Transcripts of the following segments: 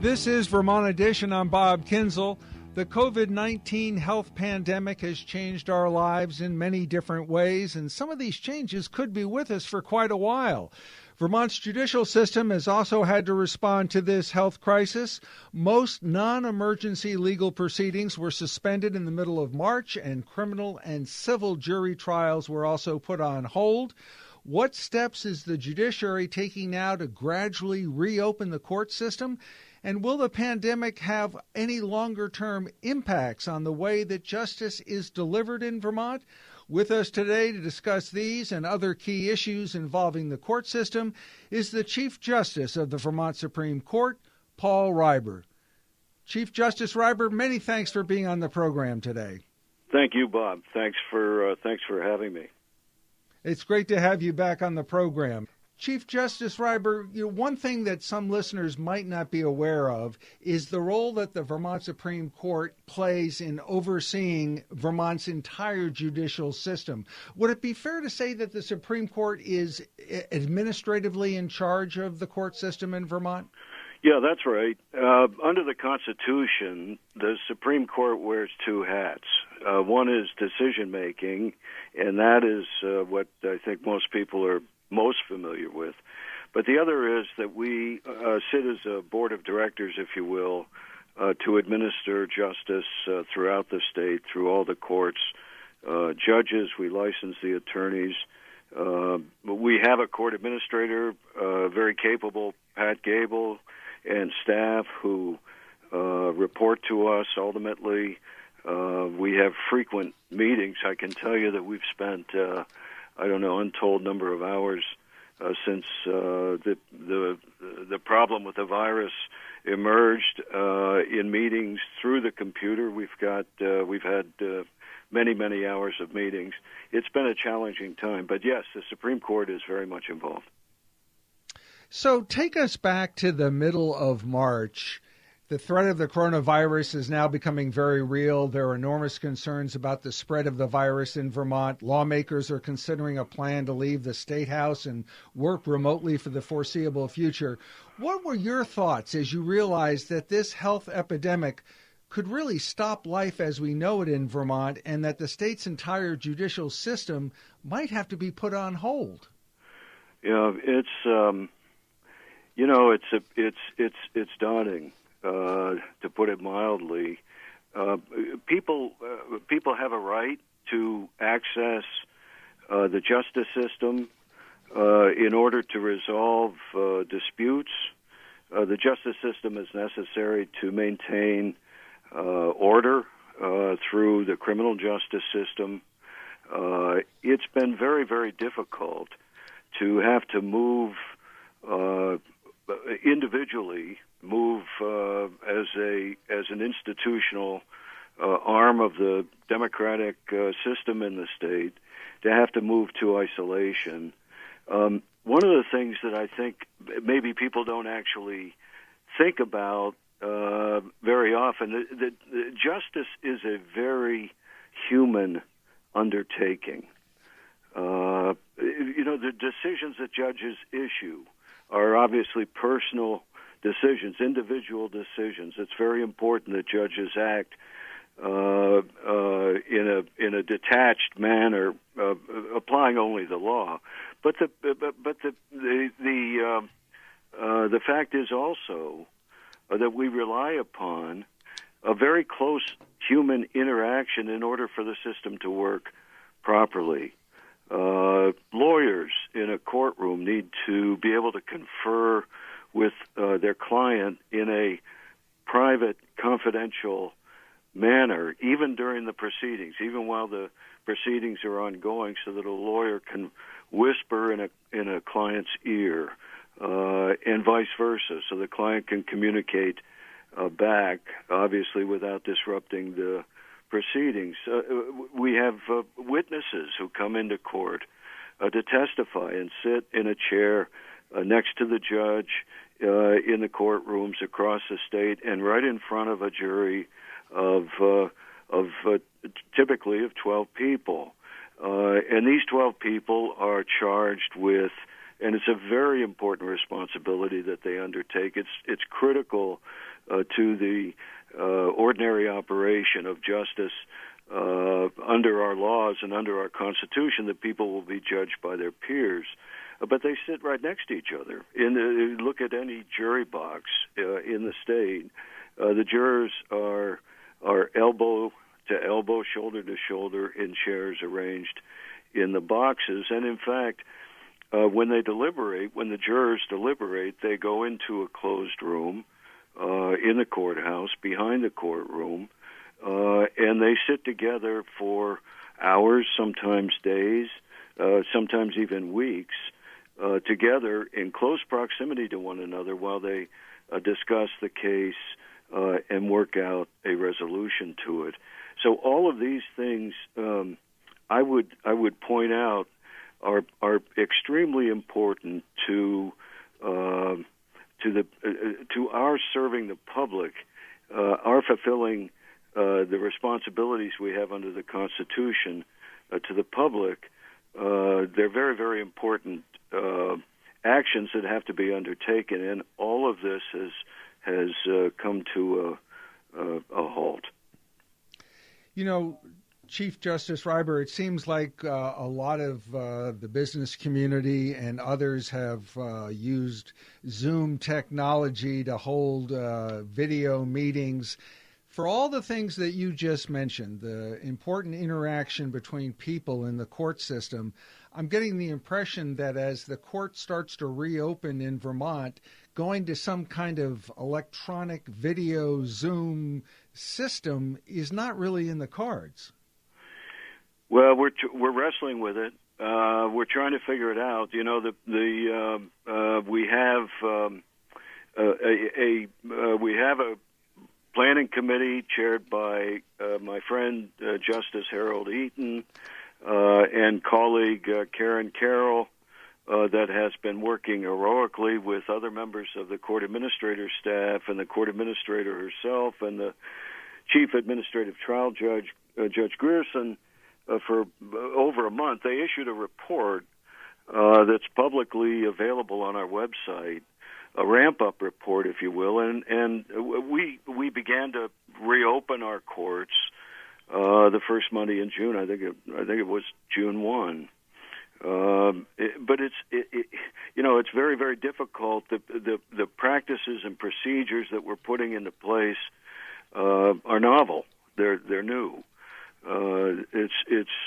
This is Vermont Edition. I'm Bob Kinzel. The COVID-19 health pandemic has changed our lives in many different ways, and some of these changes could be with us for quite a while. Vermont's judicial system has also had to respond to this health crisis. Most non-emergency legal proceedings were suspended in the middle of March, and criminal and civil jury trials were also put on hold. What steps is the judiciary taking now to gradually reopen the court system? And will the pandemic have any longer-term impacts on the way that justice is delivered in Vermont? With us today to discuss these and other key issues involving the court system is the Chief Justice of the Vermont Supreme Court, Paul Reiber. Chief Justice Reiber, many thanks for being on the program today. Thank you, Bob. Thanks for having me. It's great to have you back on the program. Chief Justice Reiber, one thing that some listeners might not be aware of is the role that the Vermont Supreme Court plays in overseeing Vermont's entire judicial system. Would it be fair to say that the Supreme Court is administratively in charge of the court system in Vermont? Yeah, that's right. Under the Constitution, the Supreme Court wears two hats. One is decision-making, and that is what I think most people are most familiar with. But the other is that we sit as a board of directors, if you will, to administer justice throughout the state, through all the courts. Judges, we license the attorneys. We have a court administrator, very capable, Pat Gable, and staff who report to us ultimately. We have frequent meetings. I can tell you that we've spent untold number of hours since the problem with the virus emerged in meetings through the computer. We've had many hours of meetings. It's been a challenging time, but yes, the Supreme Court is very much involved. So take us back to the middle of March. The threat of the coronavirus is now becoming very real. There are enormous concerns about the spread of the virus in Vermont. Lawmakers are considering a plan to leave the State House and work remotely for the foreseeable future. What were your thoughts as you realized that this health epidemic could really stop life as we know it in Vermont, and that the state's entire judicial system might have to be put on hold? Yeah, it's daunting. To put it mildly, people have a right to access the justice system in order to resolve disputes. The justice system is necessary to maintain order through the criminal justice system. It's been very, very difficult to have to move individually. As an institutional arm of the democratic system in the state, to have to move to isolation. One of the things that I think maybe people don't actually think about very often, that justice is a very human undertaking. The decisions that judges issue are obviously personal decisions, individual decisions. It's very important that judges act in a detached manner, applying only the law. But the fact is also that we rely upon a very close human interaction in order for the system to work properly. Lawyers in a courtroom need to be able to confer with their client in a private, confidential manner, even during the proceedings, even while the proceedings are ongoing, so that a lawyer can whisper in a client's ear, and vice versa, so the client can communicate back, obviously without disrupting the proceedings. We have witnesses who come into court to testify and sit in a chair next to the judge in the courtrooms across the state, and right in front of a jury of typically of 12 people. And these 12 people are charged with, and it's a very important responsibility that they undertake. It's critical to the ordinary operation of justice under our laws and under our Constitution, that people will be judged by their peers. But they sit right next to each other. Look at any jury box in the state. The jurors are elbow to elbow, shoulder to shoulder, in chairs arranged in the boxes. And in fact, when the jurors deliberate, they go into a closed room in the courthouse, behind the courtroom, and they sit together for hours, sometimes days, sometimes even weeks, together in close proximity to one another while they discuss the case and work out a resolution to it. So all of these things, I would point out, are extremely important to our serving the public, our fulfilling the responsibilities we have under the Constitution to the public. They're very, very important actions that have to be undertaken, and all of this has come to a halt. You know, Chief Justice Reiber, it seems like a lot of the business community and others have used Zoom technology to hold video meetings. For all the things that you just mentioned, the important interaction between people in the court system, I'm getting the impression that as the court starts to reopen in Vermont, going to some kind of electronic video Zoom system is not really in the cards. Well, we're wrestling with it. We're trying to figure it out. You know, we have a planning committee chaired by my friend Justice Harold Eaton and colleague Karen Carroll that has been working heroically with other members of the court administrator staff and the court administrator herself and the chief administrative trial judge, Judge Grierson, for over a month. They issued a report that's publicly available on our website, a ramp-up report, if you will, and we began to reopen our courts the first Monday in June. I think it was June 1. But it's very, very difficult. The practices and procedures that we're putting into place are novel. They're new. It's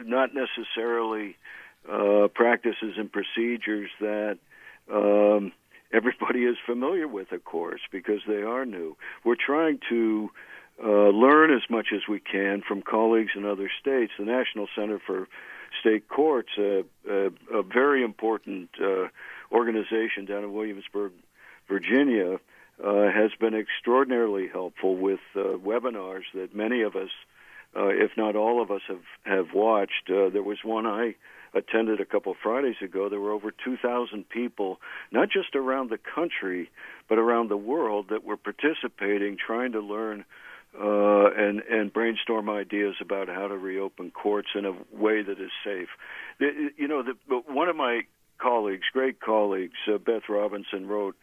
not necessarily practices and procedures that everybody is familiar with, of course, because they are new. We're trying to learn as much as we can from colleagues in other states. The National Center for State Courts, a very important organization down in Williamsburg, Virginia, has been extraordinarily helpful with webinars that many of us, if not all of us, have watched. There was one I attended a couple Fridays ago. There were over 2,000 people, not just around the country, but around the world, that were participating, trying to learn and brainstorm ideas about how to reopen courts in a way that is safe. One of my colleagues, great colleagues, Beth Robinson, wrote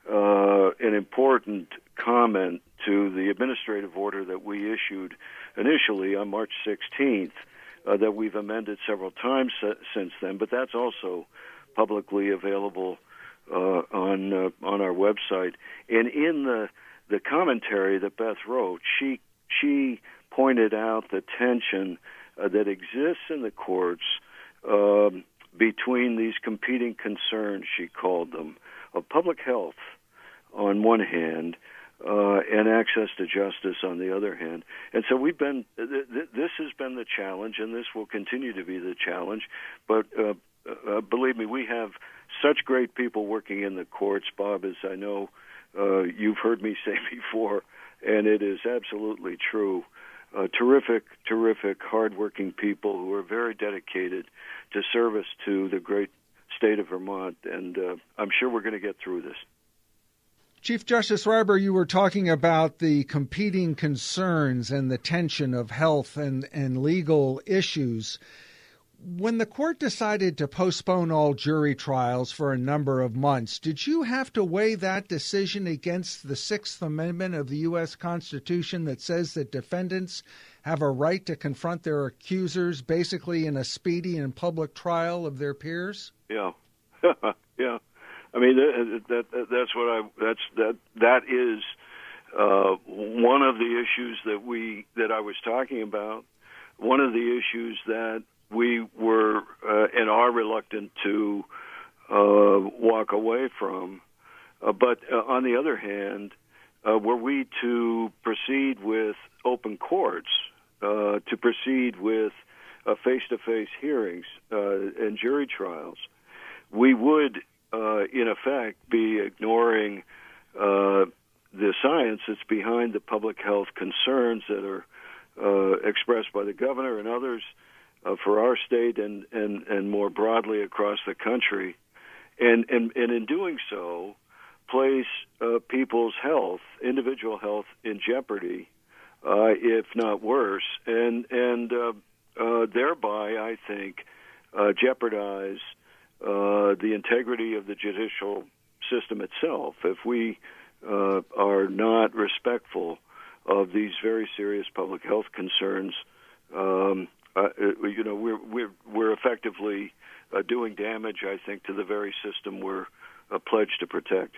an important comment to the administrative order that we issued initially on March 16th, that we've amended several times since then, but that's also publicly available on our website. And in the commentary that Beth wrote, she pointed out the tension that exists in the courts between these competing concerns, she called them, of public health on one hand and access to justice on the other hand. And so this has been the challenge, and this will continue to be the challenge. But believe me, we have such great people working in the courts, Bob, as I know you've heard me say before, and it is absolutely true. Terrific, hardworking people who are very dedicated to service to the great state of Vermont, and I'm sure we're going to get through this. Chief Justice Reiber, you were talking about the competing concerns and the tension of health and legal issues. When the court decided to postpone all jury trials for a number of months, did you have to weigh that decision against the Sixth Amendment of the U.S. Constitution that says that defendants have a right to confront their accusers basically in a speedy and public trial of their peers? Yeah. Yeah. I mean, that is one of the issues that I was talking about. One of the issues that we were and are reluctant to walk away from. But on the other hand, were we to proceed with open courts, to proceed with face-to-face hearings and jury trials, we would, in effect, be ignoring the science that's behind the public health concerns that are expressed by the governor and others for our state and more broadly across the country, and in doing so, place people's health, individual health, in jeopardy, if not worse, and thereby, I think, jeopardize the integrity of the judicial system itself. If we are not respectful of these very serious public health concerns, we're effectively doing damage, I think, to the very system we're pledged to protect.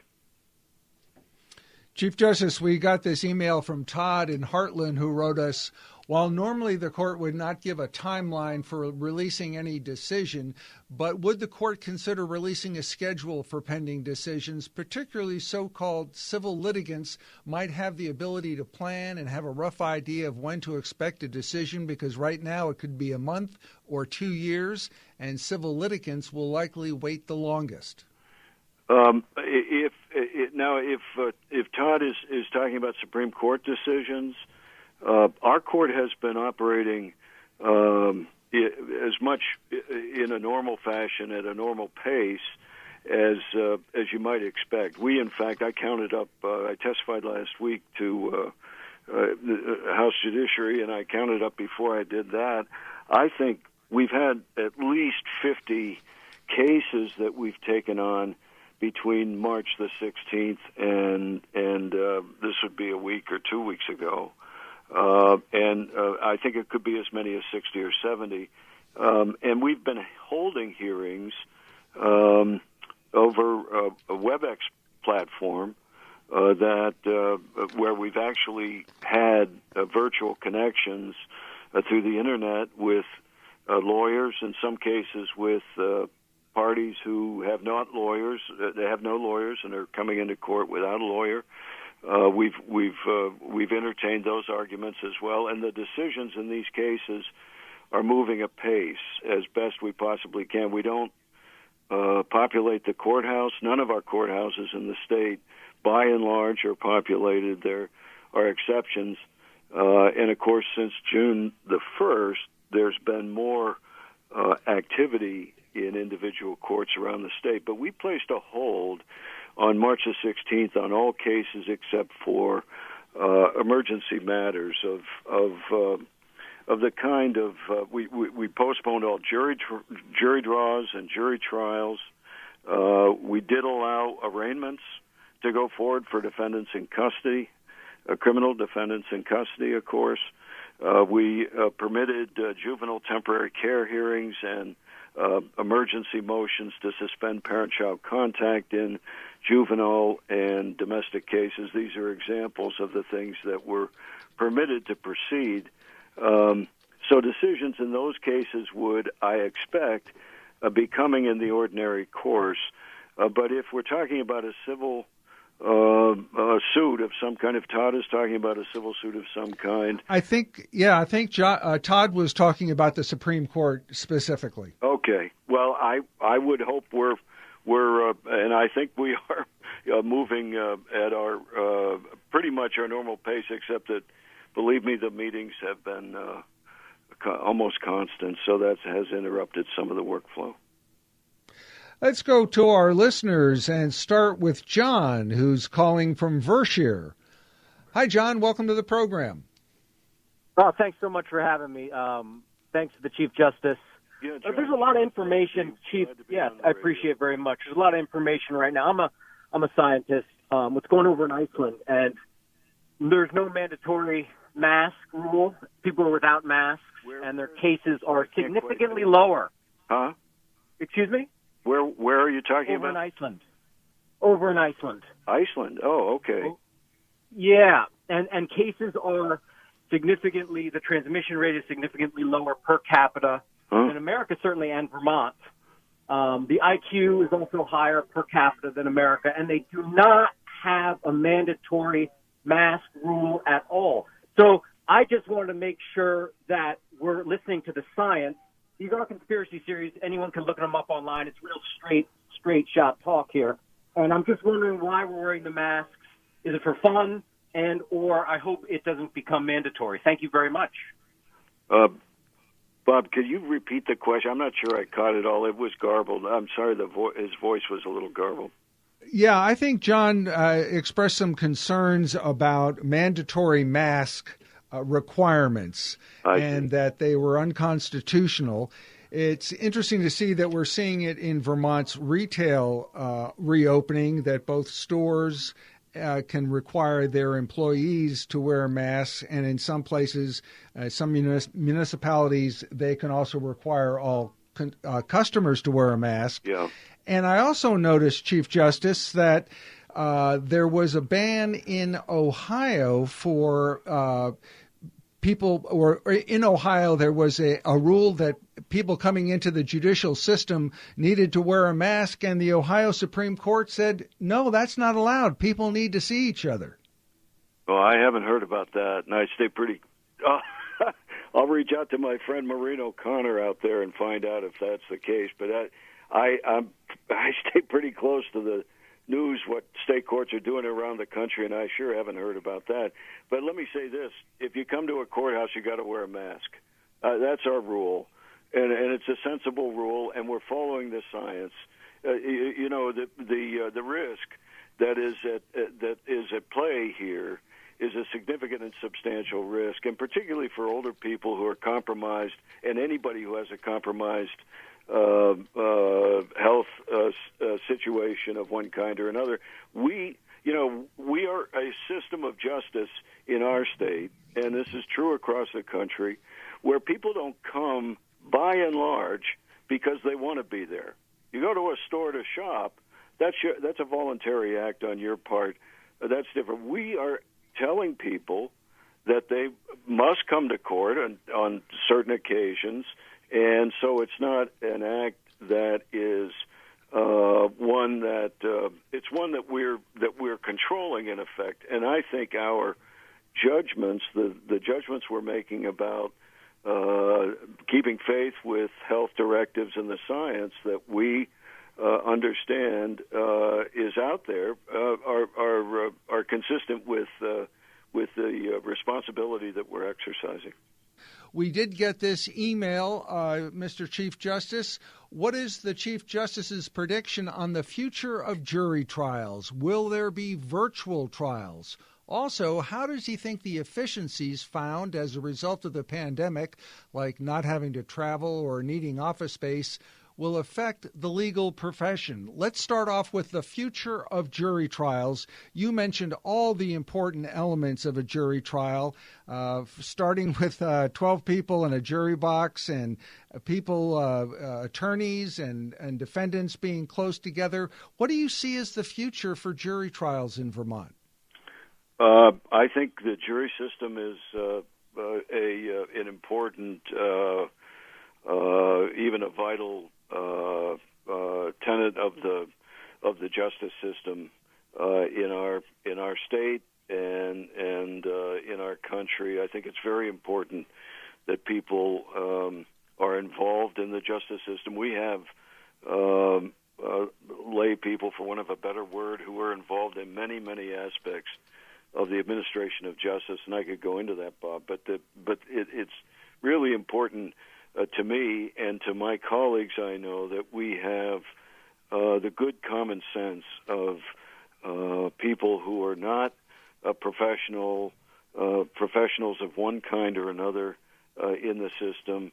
Chief Justice, we got this email from Todd in Heartland who wrote us, while normally the court would not give a timeline for releasing any decision, but would the court consider releasing a schedule for pending decisions, particularly so-called civil litigants might have the ability to plan and have a rough idea of when to expect a decision, because right now it could be a month or 2 years, and civil litigants will likely wait the longest? If Todd is talking about Supreme Court decisions, our court has been operating as much in a normal fashion at a normal pace as you might expect. We, in fact, I counted up. I testified last week to the House Judiciary, and I counted up before I did that. I think we've had at least 50 cases that we've taken on between March the 16th and this would be a week or 2 weeks ago. And I think it could be as many as 60 or 70. And we've been holding hearings over a WebEx platform where we've actually had virtual connections through the Internet with lawyers, in some cases with parties who have not lawyers, they have no lawyers and are coming into court without a lawyer. We've entertained those arguments as well, and the decisions in these cases are moving apace as best we possibly can. We don't populate the courthouse. None of our courthouses in the state, by and large, are populated. There are exceptions, and of course, since June the 1st, there's been more activity in individual courts around the state. But we placed a hold on March the 16th on all cases except for emergency matters of the kind of we postponed all jury draws and jury trials. We did allow arraignments to go forward for defendants in custody, criminal defendants in custody, of course. We permitted juvenile temporary care hearings and emergency motions to suspend parent-child contact in juvenile and domestic cases. These are examples of the things that were permitted to proceed. So decisions in those cases would, I expect, be coming in the ordinary course. But if we're talking about a civil suit of some kind, if Todd is talking about a civil suit of some kind. I think Todd was talking about the Supreme Court specifically. Okay. Well, I would hope we're and I think we are moving at our pretty much our normal pace, except that, believe me, the meetings have been almost constant, so that has interrupted some of the workflow. Let's go to our listeners and start with John, who's calling from Vershire. Hi, John. Welcome to the program. Oh, thanks so much for having me. Thanks to the Chief Justice Yeah, John, there's a lot of information, Chief. Yes, I appreciate it very much. There's a lot of information right now. I'm a scientist. What's going over in Iceland, and there's no mandatory mask rule. People are without masks, and their cases are significantly lower. Huh? Excuse me? Where are you talking Over about? in Iceland. Over in Iceland. Iceland. Oh, okay. Yeah, and cases are significantly, the transmission rate is significantly lower per capita than America, certainly, and Vermont. The IQ is also higher per capita than America, and they do not have a mandatory mask rule at all. So I just wanted to make sure that we're listening to the science. These are conspiracy theories. Anyone can look them up online. It's real straight shot talk here. And I'm just wondering why we're wearing the masks. Is it for fun? And or I hope it doesn't become mandatory. Thank you very much. Bob, could you repeat the question? I'm not sure I caught it all. It was garbled. I'm sorry, his voice was a little garbled. Yeah, I think John expressed some concerns about mandatory mask requirements and that they were unconstitutional. It's interesting to see that we're seeing it in Vermont's retail reopening, that both stores can require their employees to wear masks, and in some places, some municipalities, they can also require all customers to wear a mask. Yeah. And I also noticed, Chief Justice, that there was a ban in Ohio for people, or in Ohio there was a rule that people coming into the judicial system needed to wear a mask, and the Ohio Supreme Court said, no, that's not allowed. People need to see each other. Well, I haven't heard about that, and I stay pretty... I'll reach out to my friend Maureen O'Connor out there and find out if that's the case, but I stay pretty close to the news, what state courts are doing around the country, and I sure haven't heard about that. But let me say this. If you come to a courthouse, you got to wear a mask. That's our rule, and it's a sensible rule, and we're following the science. The risk that is at play here is a significant and substantial risk, and particularly for older people who are compromised and anybody who has a compromised health situation of one kind or another. We are a system of justice in our state, and this is true across the country, where people don't come, by and large, because they want to be there. You go to a store to shop, that's a voluntary act on your part. That's different. We are telling people that they must come to court on certain occasions, and so it's not an act that is one that we're controlling in effect. And I think our judgments, the judgments we're making about keeping faith with health directives and the science that we understand is out there are consistent with the responsibility that we're exercising. We did get this email, Mr. Chief Justice. What is the Chief Justice's prediction on the future of jury trials? Will there be virtual trials? Also, how does he think the efficiencies found as a result of the pandemic, like not having to travel or needing office space, will affect the legal profession? Let's start off with the future of jury trials. You mentioned all the important elements of a jury trial, starting with 12 people in a jury box and attorneys and defendants being close together. What do you see as the future for jury trials in Vermont? I think the jury system is an important, even a vital tenet of the justice system in our state and in our country. I think it's very important that people are involved in the justice system. We have lay people, for want of a better word, who are involved in many, many aspects of the administration of justice, and I could go into that, Bob. But it's really important to me and to my colleagues, I know, that we have the good common sense of people who are not professionals of one kind or another in the system,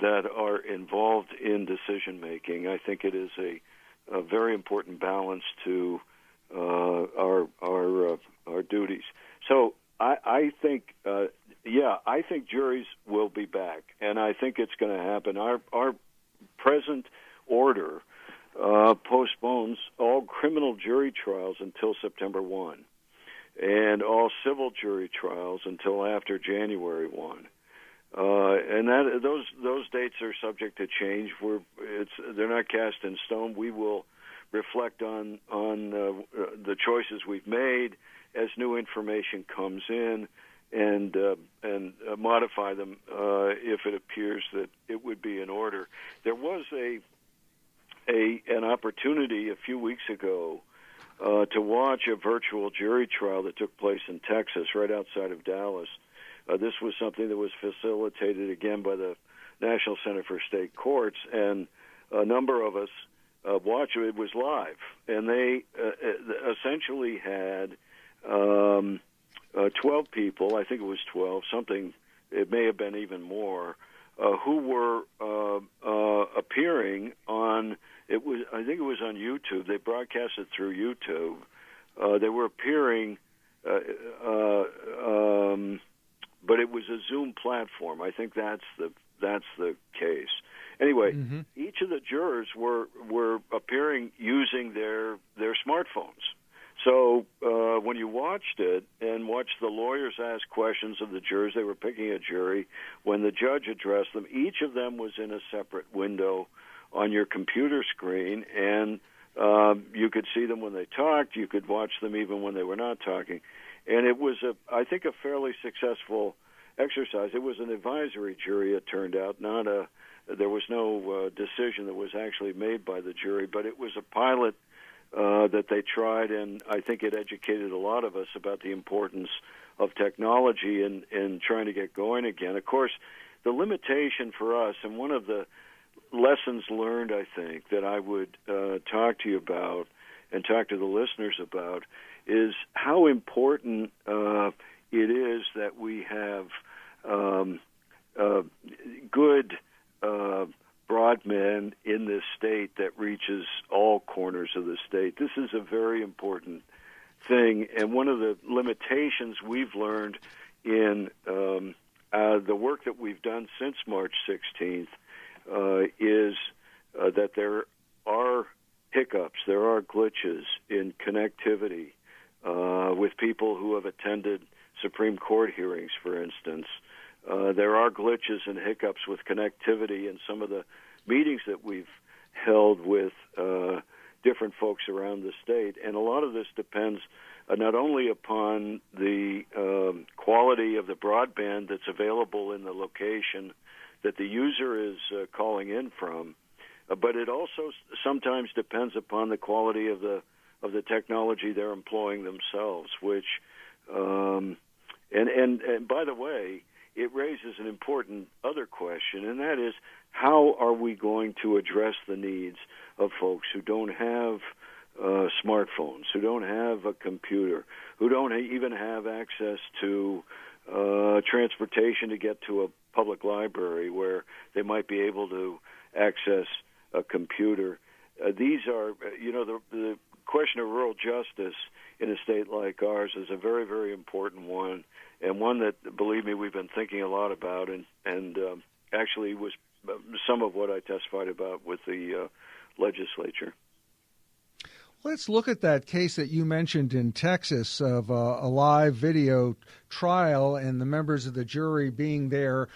that are involved in decision making. I think it is a very important balance to our duties. So I think, I think juries will be back, and I think it's going to happen. Our present order postpones all criminal jury trials until September 1, and all civil jury trials until after January 1. And those dates are subject to change. They're not cast in stone. We will reflect on the choices we've made as new information comes in, and modify them if it appears that it would be in order. There was an opportunity a few weeks ago to watch a virtual jury trial that took place in Texas, right outside of Dallas. This was something that was facilitated again by the National Center for State Courts, and a number of us watched it. It was live, and they essentially had 12 people, I think it was 12, something, it may have been even more, who were appearing on, I think it was on YouTube. They broadcast it through YouTube. They were appearing, but it was a Zoom platform. I think that's the case. Anyway, each of the jurors were appearing using their smartphones. So when you watched it and watched the lawyers ask questions of the jurors, they were picking a jury. When the judge addressed them, each of them was in a separate window on your computer screen, and you could see them when they talked. You could watch them even when they were not talking. And it was, I think, a fairly successful exercise. It was an advisory jury, it turned out, there was no decision that was actually made by the jury, but it was a pilot that they tried, and I think it educated a lot of us about the importance of technology in trying to get going again. Of course, the limitation for us, and one of the lessons learned, I think, that I would talk to you about and talk to the listeners about, is how important it is that we have good broadband in this state that reaches all corners of the state. This is a very important thing, and one of the limitations we've learned in the work that we've done since March 16th is that there are hiccups, there are glitches in connectivity with people who have attended Supreme Court hearings, for instance. There are glitches and hiccups with connectivity in some of the meetings that we've held with different folks around the state. And a lot of this depends not only upon the quality of the broadband that's available in the location that the user is calling in from, but it also sometimes depends upon the quality of the technology they're employing themselves, which and by the way, it raises an important other question, and that is, how are we going to address the needs of folks who don't have smartphones, who don't have a computer, who don't even have access to transportation to get to a public library where they might be able to access a computer? These are, the question of rural justice in a state like ours is a very, very important one, and one that, believe me, we've been thinking a lot about, and actually was some of what I testified about with the legislature. Let's look at that case that you mentioned in Texas of a live video trial and the members of the jury being there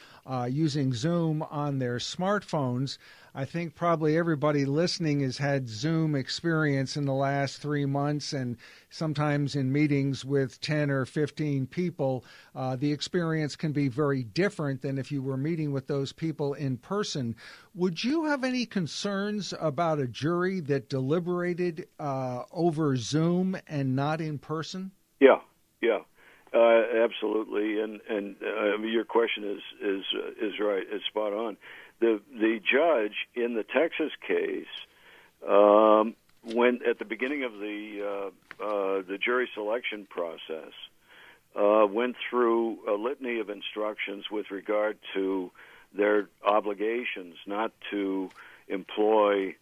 using Zoom on their smartphones. I think probably everybody listening has had Zoom experience in the last 3 months, and sometimes in meetings with 10 or 15 people, the experience can be very different than if you were meeting with those people in person. Would you have any concerns about a jury that deliberated over Zoom and not in person? Yeah. Absolutely, and your question is right. It's spot on. The judge in the Texas case, when at the beginning of the jury selection process, went through a litany of instructions with regard to their obligations not to employ,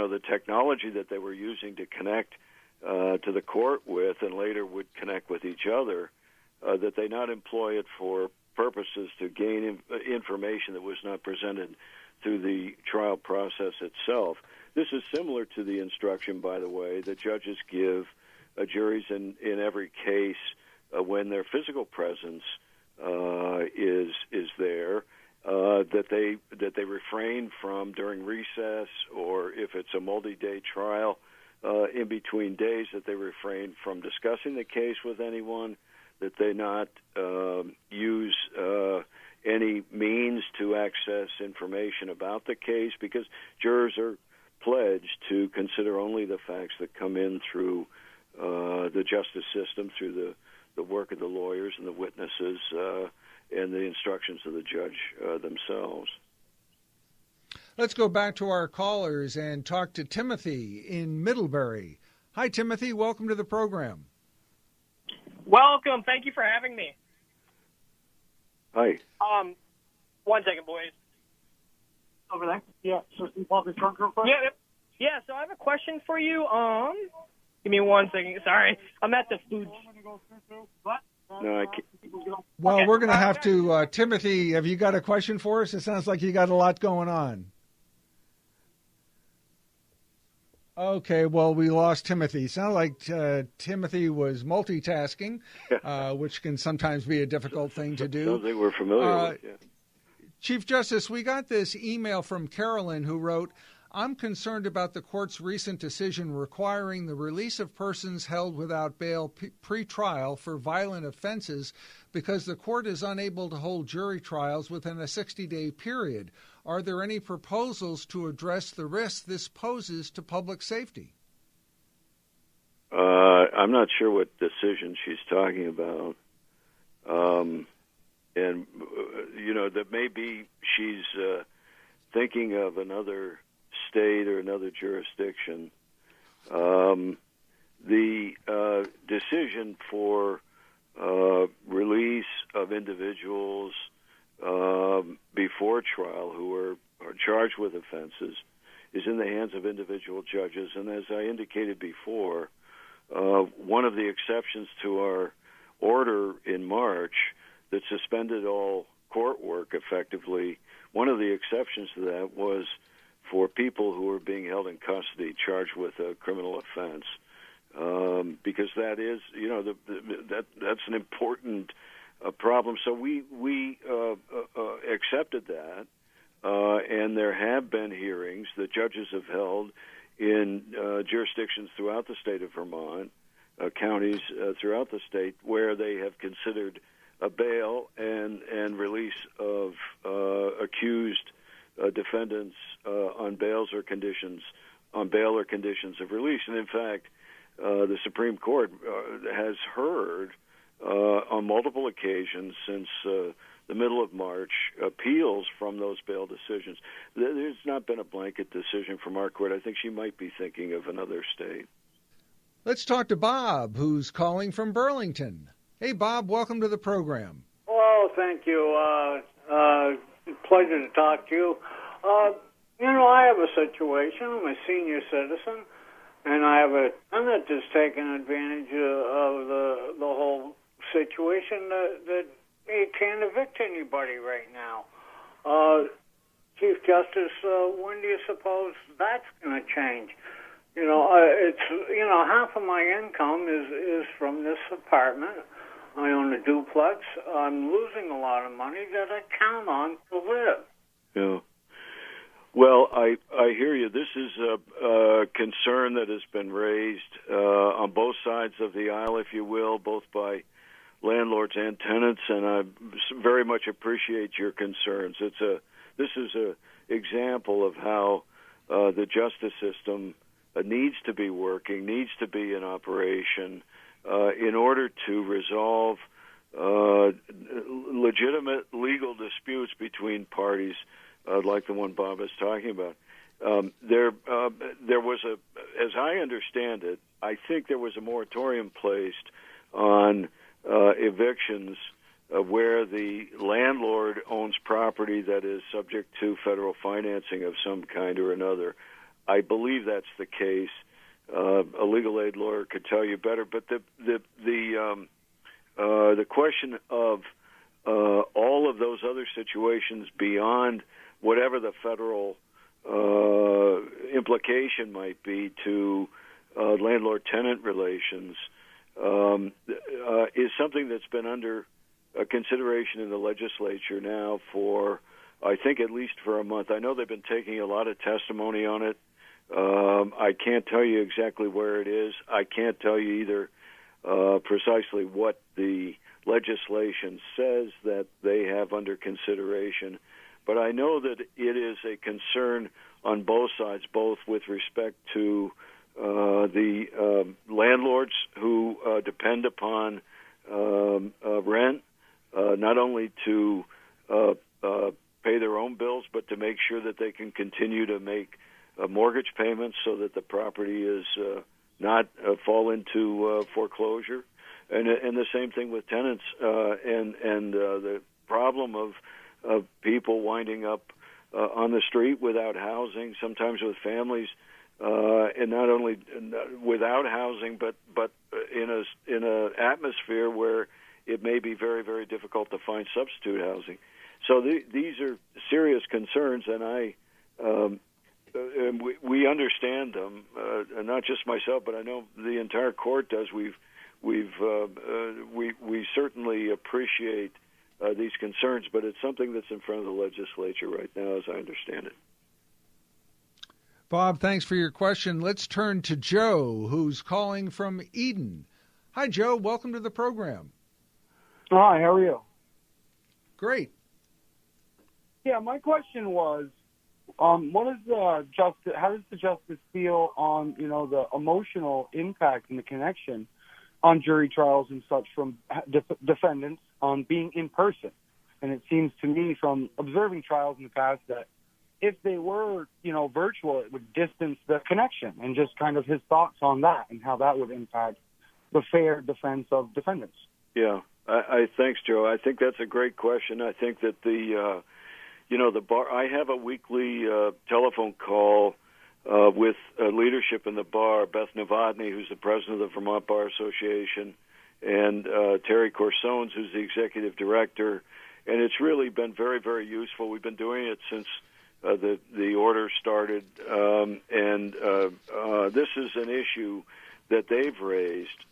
the technology that they were using to connect to the court with and later would connect with each other, that they not employ it for purposes to gain information that was not presented through the trial process itself. This is similar to the instruction, by the way, that judges give juries in every case when their physical presence is there, that they refrain from during recess, or if it's a multi-day trial, in between days, that they refrain from discussing the case with anyone, that they not use any means to access information about the case, because jurors are pledged to consider only the facts that come in through the justice system, through the work of the lawyers and the witnesses and the instructions of the judge themselves. Let's go back to our callers and talk to Timothy in Middlebury. Hi, Timothy. Welcome to the program. Welcome. Thank you for having me. Hi. 1 second, boys. Over there? Yeah. So can you pop this trunk real quick? Yeah, so I have a question for you. Give me 1 second. Sorry. I'm at the food. What? No, I can't. Well, Okay. we're going to have to, Timothy, have you got a question for us? It sounds like you got a lot going on. Okay, well, we lost Timothy. Sounded like Timothy was multitasking, which can sometimes be a difficult thing to do. Something we're familiar with, yeah. Chief Justice, we got this email from Carolyn who wrote, I'm concerned about the court's recent decision requiring the release of persons held without bail pre-trial for violent offenses because the court is unable to hold jury trials within a 60-day period. Are there any proposals to address the risk this poses to public safety? I'm not sure what decision she's talking about. That maybe she's thinking of another state or another jurisdiction. The decision for release of individuals before trial who are charged with offenses is in the hands of individual judges. And as I indicated before, one of the exceptions to our order in March that suspended all court work effectively, one of the exceptions to that was for people who are being held in custody charged with a criminal offense, because that is, that's an important problem. So we accepted that, and there have been hearings that judges have held in jurisdictions throughout the state of Vermont, counties throughout the state, where they have considered a bail and release of accused defendants on bail or conditions of release. And in fact, the Supreme Court has heard on multiple occasions since the middle of March appeals from those bail decisions. There's not been a blanket decision from our court. I think she might be thinking of another state. Let's talk to Bob, who's calling from Burlington. Hey, Bob, welcome to the program. Well, thank you. Pleasure to talk to you. I have a situation. I'm a senior citizen, and I have a tenant that's taking advantage of the whole situation that he can't evict anybody right now. Chief Justice, when do you suppose that's going to change? Half of my income is from this apartment. I own a duplex. I'm losing a lot of money that I count on to live. Yeah. Well, I hear you. This is a concern that has been raised on both sides of the aisle, if you will, both by landlords and tenants, and I very much appreciate your concerns. This is an example of how the justice system needs to be working, needs to be in operation in order to resolve legitimate legal disputes between parties like the one Bob is talking about. There was as I understand it, I think there was a moratorium placed on evictions where the landlord owns property that is subject to federal financing of some kind or another. I believe that's the case. A legal aid lawyer could tell you better, but the question of all of those other situations beyond whatever the federal implication might be to landlord-tenant relations is something that's been under consideration in the legislature now for, I think, at least for a month. I know they've been taking a lot of testimony on it. I can't tell you exactly where it is. I can't tell you either precisely what the legislation says that they have under consideration. But I know that it is a concern on both sides, both with respect to the landlords who depend upon rent, not only to pay their own bills, but to make sure that they can continue to make mortgage payments so that the property is not fall into foreclosure, and the same thing with tenants, and the problem of people winding up on the street without housing, sometimes with families, and not only without housing, but in a atmosphere where it may be very, very difficult to find substitute housing. So these are serious concerns, and we understand them. Not just myself, but I know the entire court does. We certainly appreciate these concerns, but it's something that's in front of the legislature right now, as I understand it. Bob, thanks for your question. Let's turn to Joe, who's calling from Eden. Hi, Joe. Welcome to the program. Hi, how are you? Great. Yeah, my question was, what is the justice? How does the justice feel on the emotional impact and the connection on jury trials and such from defendants on being in person? And it seems to me from observing trials in the past that if they were virtual, it would distance the connection, and just kind of his thoughts on that and how that would impact the fair defense of defendants. Yeah, I thanks, Joe. I think that's a great question. I think that the bar. I have a weekly telephone call with leadership in the bar, Beth Novotny, who's the president of the Vermont Bar Association, and Terry Corsones, who's the executive director. And it's really been very, very useful. We've been doing it since the order started, and this is an issue that they've raised.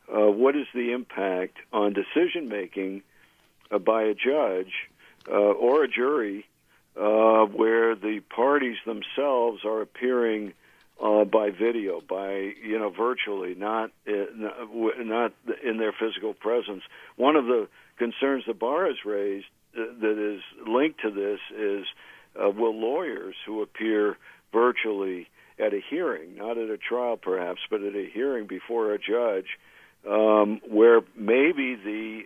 What is the impact on decision making by a judge or a jury where the parties themselves are appearing by video, virtually, not in their physical presence. One of the concerns the bar has raised that is linked to this is will lawyers who appear virtually at a hearing, not at a trial perhaps, but at a hearing before a judge, where maybe the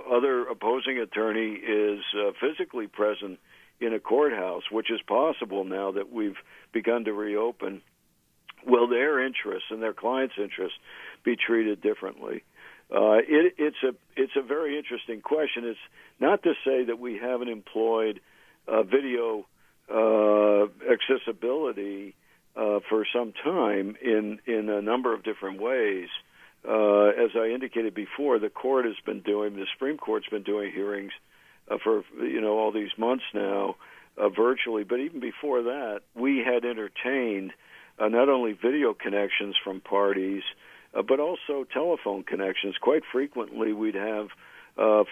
other opposing attorney is physically present in a courthouse, which is possible now that we've begun to reopen, will their interests and their clients' interests be treated differently? It's a very interesting question. It's not to say that we haven't employed video accessibility for some time in a number of different ways. As I indicated before, the Supreme Court's been doing hearings for all these months now virtually. But even before that, we had entertained not only video connections from parties, but also telephone connections. Quite frequently, we'd have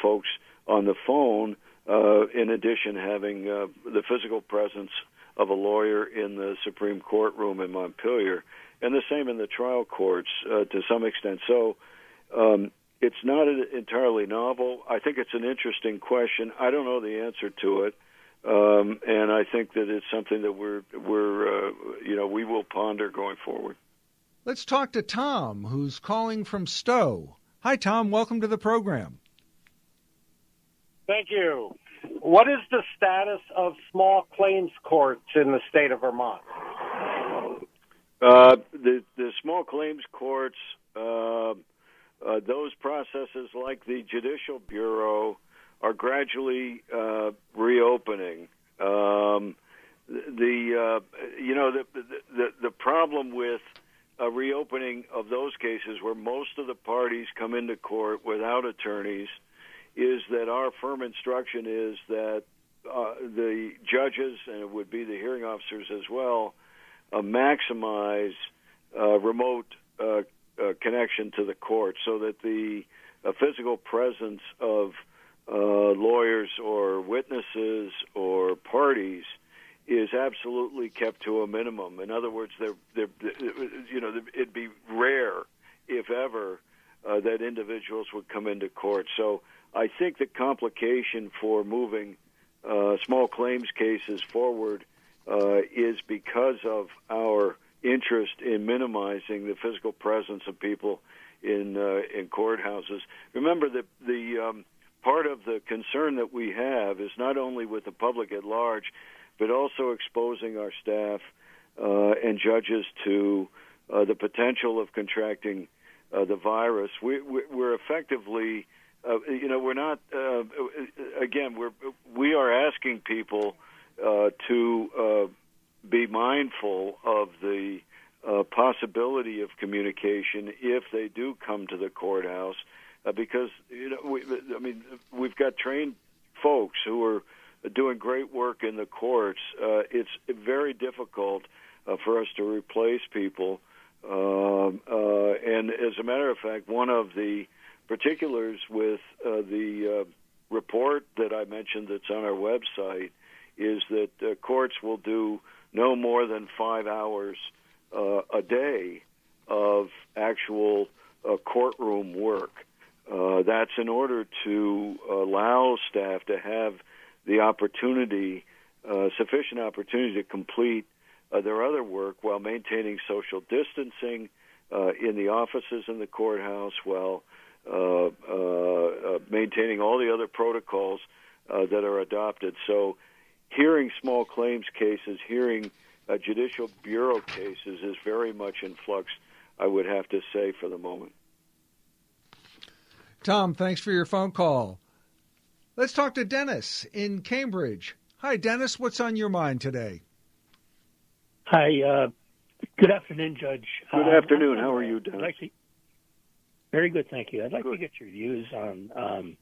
folks on the phone, in addition having the physical presence of a lawyer in the Supreme Court room in Montpelier, and the same in the trial courts to some extent. So it's not entirely novel. I think it's an interesting question. I don't know the answer to it, and I think that it's something that we will ponder going forward. Let's talk to Tom, who's calling from Stowe. Hi, Tom. Welcome to the program. Thank you. What is the status of small claims courts in the state of Vermont? The small claims courts those processes, like the Judicial Bureau, are gradually reopening. The problem with a reopening of those cases where most of the parties come into court without attorneys is that our firm instruction is that the judges, and it would be the hearing officers as well, maximize remote connection to the court so that the physical presence of lawyers or witnesses or parties is absolutely kept to a minimum. In other words, it'd be rare, if ever, that individuals would come into court. So I think the complication for moving small claims cases forward is because of our interest in minimizing the physical presence of people in courthouses. Remember that the part of the concern that we have is not only with the public at large, but also exposing our staff and judges to the potential of contracting the virus. We're effectively, we're not. We are asking people to be mindful of the possibility of communication if they do come to the courthouse, because we've got trained folks who are doing great work in the courts. It's very difficult for us to replace people. And as a matter of fact, one of the particulars with the report that I mentioned that's on our website is that courts will do no more than 5 hours a day of actual courtroom work. That's in order to allow staff to have the opportunity, sufficient opportunity to complete their other work while maintaining social distancing in the offices in the courthouse, while maintaining all the other protocols that are adopted. So hearing small claims cases, hearing Judicial Bureau cases is very much in flux, I would have to say, for the moment. Tom, thanks for your phone call. Let's talk to Dennis in Cambridge. Hi, Dennis. What's on your mind today? Hi. Good afternoon, Judge. Good afternoon. How are you, Dennis? Very good, thank you. I'd like to get your views on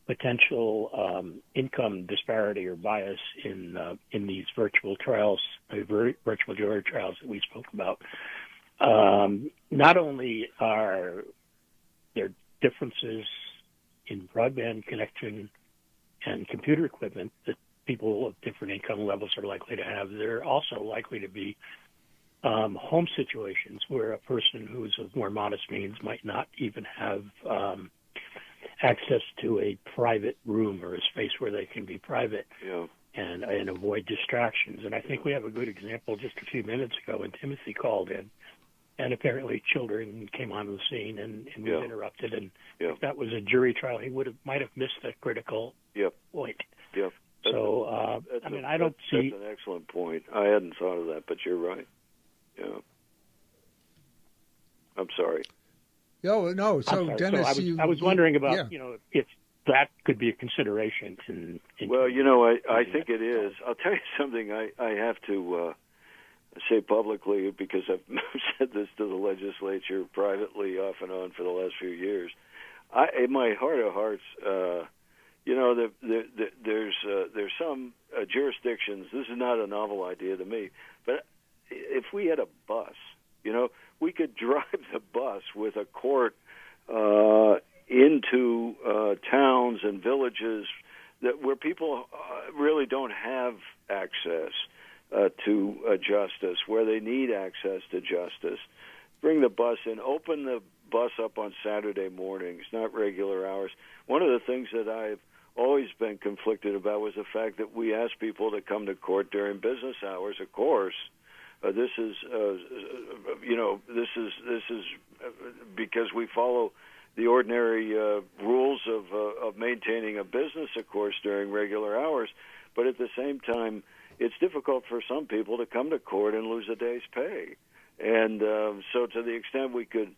potential income disparity or bias in these virtual trials, virtual jury trials that we spoke about. Not only are there differences in broadband connection and computer equipment that people of different income levels are likely to have, there are also likely to be home situations where a person who's of more modest means might not even have access to a private room or a space where they can be private and avoid distractions. And I think we have a good example just a few minutes ago when Timothy called in, and apparently children came onto the scene and was interrupted. And if that was a jury trial, he might have missed the critical point. Yep. So, I don't see... That's an excellent point. I hadn't thought of that, but you're right. Yeah. I'm sorry. No. So, Dennis, I was wondering about, if that could be a consideration. Well, I think it is. I'll tell you something I have to say publicly, because I've said this to the legislature privately off and on for the last few years. In my heart of hearts, there's some jurisdictions, this is not a novel idea to me, but if we had a bus, we could drive the bus with a court into towns and villages where people really don't have access to justice, where they need access to justice. Bring the bus in, open the bus up on Saturday mornings, not regular hours. One of the things that I've always been conflicted about was the fact that we ask people to come to court during business hours. Of course, this is because we follow the ordinary rules of maintaining a business, of course, during regular hours. But at the same time, it's difficult for some people to come to court and lose a day's pay. And so to the extent we could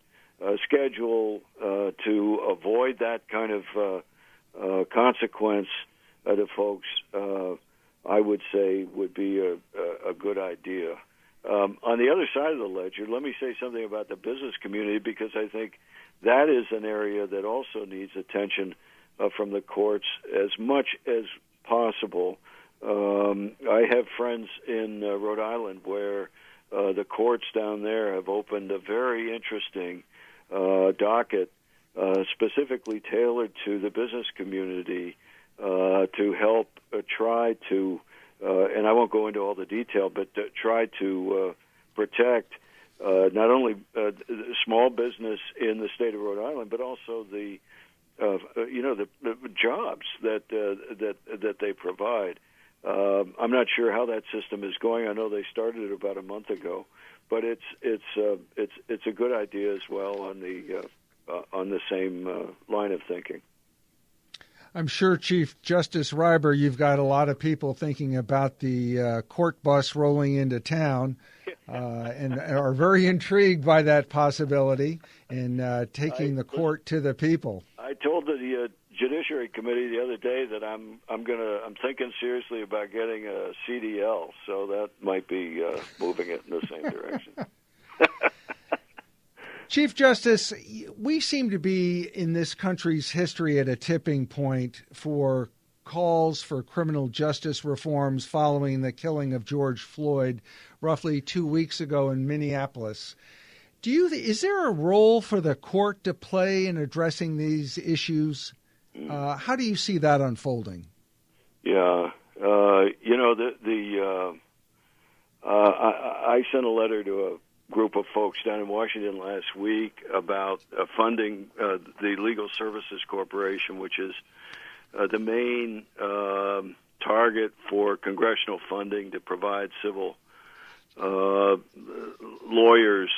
schedule to avoid that kind of consequence to folks, I would say would be a good idea. On the other side of the ledger, let me say something about the business community, because I think that is an area that also needs attention from the courts as much as possible. I have friends in Rhode Island where the courts down there have opened a very interesting docket specifically tailored to the business community to help try to, and I won't go into all the detail, but try to protect not only small business in the state of Rhode Island, but also the jobs that they provide. I'm not sure how that system is going. I know they started it about a month ago, but it's a good idea as well on the same line of thinking. I'm sure, Chief Justice Reiber, you've got a lot of people thinking about the court bus rolling into town and are very intrigued by that possibility and taking the court to the people. I told the Judiciary Committee the other day that I'm thinking seriously about getting a CDL, so that might be moving it in the same direction. Chief Justice, we seem to be in this country's history at a tipping point for calls for criminal justice reforms following the killing of George Floyd roughly 2 weeks ago in Minneapolis. Is there a role for the court to play in addressing these issues? How do you see that unfolding? Yeah, I sent a letter to a group of folks down in Washington last week about funding the Legal Services Corporation, which is the main target for congressional funding to provide civil lawyers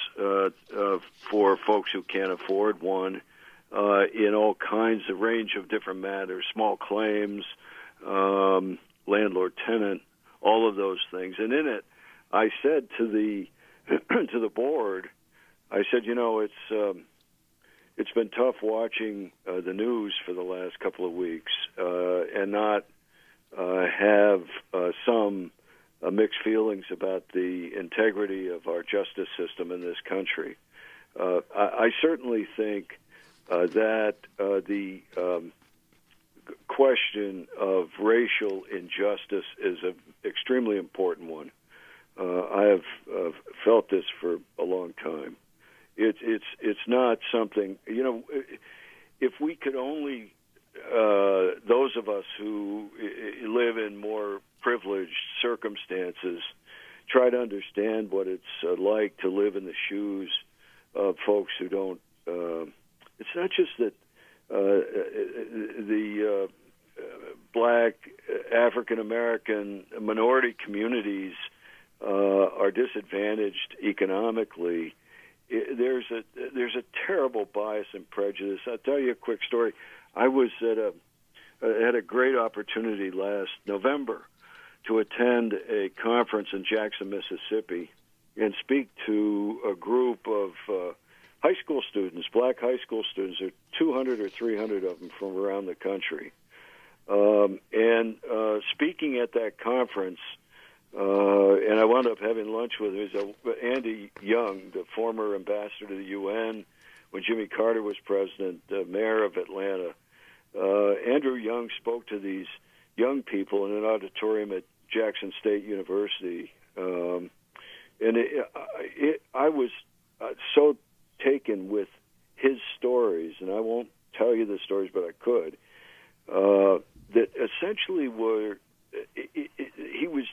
for folks who can't afford one in all kinds of range of different matters, small claims, landlord-tenant, all of those things. And in it, I said to the board, I said, it's been tough watching the news for the last couple of weeks and not have some mixed feelings about the integrity of our justice system in this country. I certainly think that the question of racial injustice is an extremely important one. I have felt this for a long time. It's not something, if we could only, those of us who live in more privileged circumstances, try to understand what it's like to live in the shoes of folks who don't, it's not just that the black, African-American minority communities are disadvantaged economically. There's a terrible bias and prejudice. I'll tell you a quick story. I was had a great opportunity last November to attend a conference in Jackson, Mississippi, and speak to a group of high school students, black high school students. There are 200 or 300 of them from around the country. And speaking at that conference, and I wound up having lunch with him. Andy Young, the former ambassador to the UN when Jimmy Carter was president, mayor of Atlanta. Andrew Young spoke to these young people in an auditorium at Jackson State University. And I was so taken with his stories, and I won't tell you the stories, but I could, that essentially he was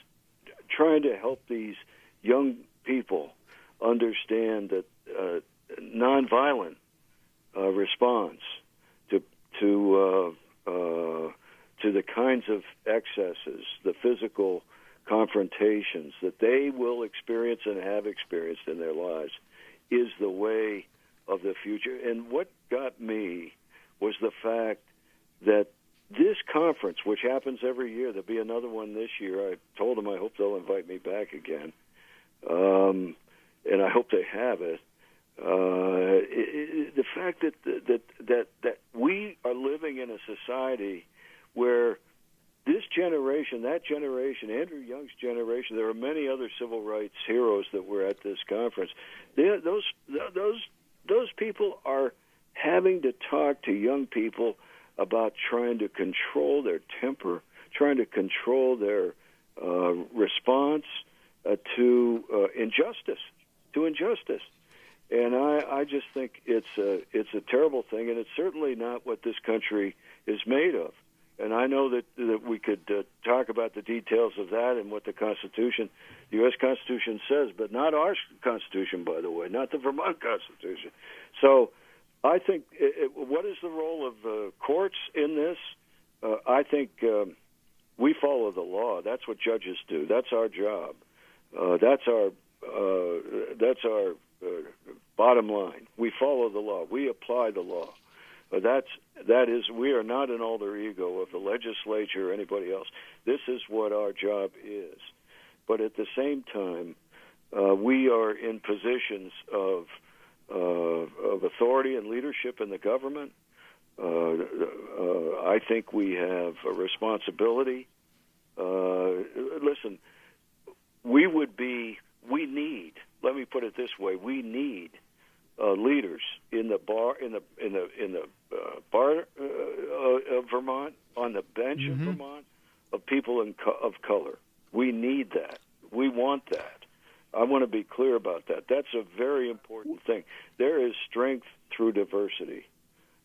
trying to help these young people understand that nonviolent response to the kinds of excesses, the physical confrontations that they will experience and have experienced in their lives, is the way of the future. And what got me was the fact that this conference, which happens every year, there'll be another one this year. I told them I hope they'll invite me back again, and I hope they have it. The fact that we are living in a society where this generation, that generation, Andrew Young's generation, there are many other civil rights heroes that were at this conference. Those people are having to talk to young people about trying to control their temper, trying to control their response to injustice. And I just think it's a terrible thing, and it's certainly not what this country is made of. And I know that we could talk about the details of that and what the Constitution, the U.S. Constitution says, but not our Constitution, by the way, not the Vermont Constitution. So I think what is the role of courts in this? I think we follow the law. That's what judges do. That's our job. That's our bottom line. We follow the law. We apply the law. That is, we are not an alter ego of the legislature or anybody else. This is what our job is. But at the same time, we are in positions of authority and leadership in the government. I think we have a responsibility. Listen, we need. Let me put it this way: we need leaders in the bar of Vermont, on the bench of Vermont, of people of color. We need that. We want that. I want to be clear about that. That's a very important thing. There is strength through diversity.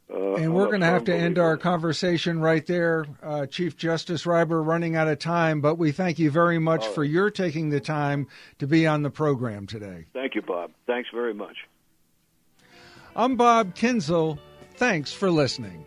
And we're going to have to end our conversation right there. Chief Justice Reiber, running out of time, but we thank you very much for your taking the time to be on the program today. Thank you, Bob. Thanks very much. I'm Bob Kinzel. Thanks for listening.